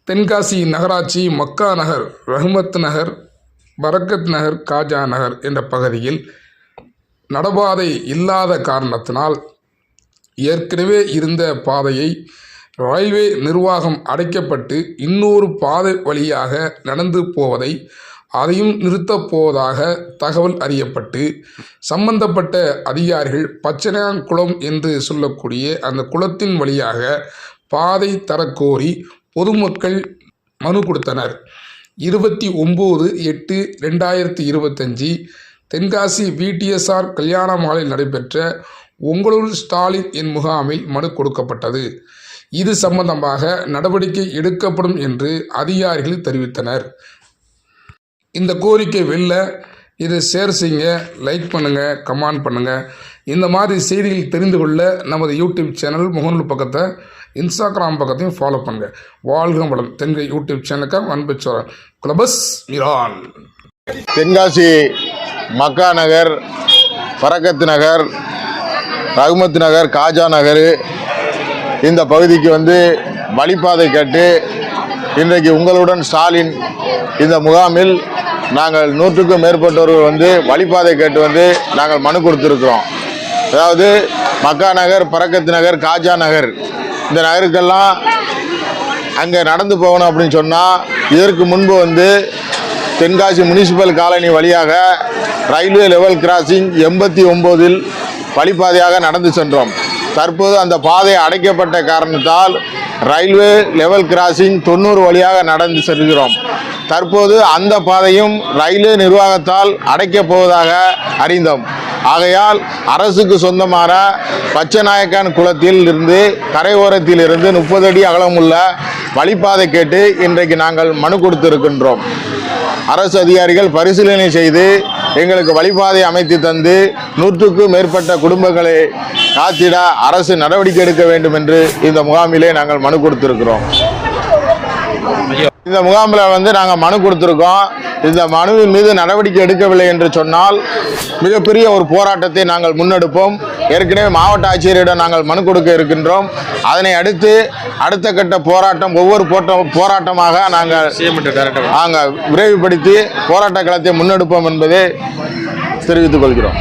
தென்காசி நகராட்சி மக்கா நகர், ரஹ்மத் நகர், பரக்கத் நகர், காஜா நகர் என்ற பகுதியில் நடபாதை இல்லாத காரணத்தினால் ஏற்கனவே இருந்த பாதையை ரயில்வே நிர்வாகம் அடைக்கப்பட்டு இன்னொரு பாதை வழியாக நடந்து போவதை அதையும் நிறுத்தப் போவதாக தகவல் அறியப்பட்டு சம்பந்தப்பட்ட அதிகாரிகள் பச்சையாங்குளம் என்று சொல்லக்கூடிய அந்த குளத்தின் வழியாக பாதை தரக்கோரி பொதுமக்கள் மனு கொடுத்தனர். 29/8/2025 தென்காசி VTSR கல்யாண மாலில் நடைபெற்ற உங்களூர் ஸ்டாலின் என் முகாமில் மனு கொடுக்கப்பட்டது. இது சம்பந்தமாக நடவடிக்கை எடுக்கப்படும் என்று அதிகாரிகள் தெரிவித்தனர். இந்த கோரிக்கை வெல்ல இதை ஷேர் செய்யுங்க, லைக் பண்ணுங்கள், கமெண்ட் பண்ணுங்கள். இந்த மாதிரி செய்திகள் தெரிந்து கொள்ள நமது யூடியூப் சேனல் முகநூல் பக்கத்தை, இன்ஸ்டாகிராம் பக்கத்தையும் ஃபாலோ பண்ணுங்கள். வாழ்க வளம். தென்கை யூடியூப் சேனலுக்காக அன்பு சோழன் குலபஸ் மிரான். தென்காசி மக்கா நகர், பரக்கத் நகர், ரஹ்மத் நகர், காஜா நகர் இந்த பகுதிக்கு வழிபாதை கேட்டு இன்றைக்கு உங்களுடன் ஸ்டாலின் இந்த முகாமில் நாங்கள் 100க்கும் மேற்பட்டவர்கள் வழிபாதை கேட்டு நாங்கள் மனு கொடுத்துருக்குறோம். அதாவது மக்கா நகர், பரக்கத் நகர், காஜா நகர் இந்த நகருக்கெல்லாம் அங்கே நடந்து போகணும் அப்படின்னு சொன்னால் இதற்கு முன்பு தென்காசி முனிசிபல் காலனி வழியாக ரயில்வே லெவல் கிராசிங் 89 வழிபாதையாக நடந்து சென்றோம். தற்போது அந்த பாதை அடைக்கப்பட்ட காரணத்தால் ரயில்வே லெவல் கிராசிங் 90 வழியாக நடந்து செல்கிறோம். தற்போது அந்த பாதையும் ரயில்வே நிர்வாகத்தால் அடைக்கப் போவதாக அறிந்தோம். ஆகையால் அரசுக்கு சொந்தமான பச்சைநாயக்கன் குளத்தில் இருந்து கரையோரத்தில் இருந்து 30 அடி அகலமுள்ள வழிபாதை கேட்டு இன்றைக்கு நாங்கள் மனு கொடுத்திருக்கின்றோம். அரசு அதிகாரிகள் பரிசீலனை செய்து எங்களுக்கு வழிபாதை அமைத்து தந்து 100க்கும் மேற்பட்ட குடும்பங்களை காத்திட அரசு நடவடிக்கை எடுக்க வேண்டும் என்று இந்த முகாமிலே நாங்கள் மனு கொடுத்திருக்கிறோம். இந்த முகாமில் நாங்கள் மனு கொடுத்திருக்கோம். இந்த மனுவின் மீது நடவடிக்கை எடுக்கவில்லை என்று சொன்னால் மிகப்பெரிய ஒரு போராட்டத்தை நாங்கள் முன்னெடுப்போம். ஏற்கனவே மாவட்ட ஆட்சியரிடம் நாங்கள் மனு கொடுக்க இருக்கின்றோம். அதனை அடுத்து அடுத்த கட்ட போராட்டம் ஒவ்வொரு போராட்டமாக நாங்கள் விரைவுபடுத்தி போராட்ட களத்தை முன்னெடுப்போம் என்பதை தெரிவித்துக் கொள்கிறோம்.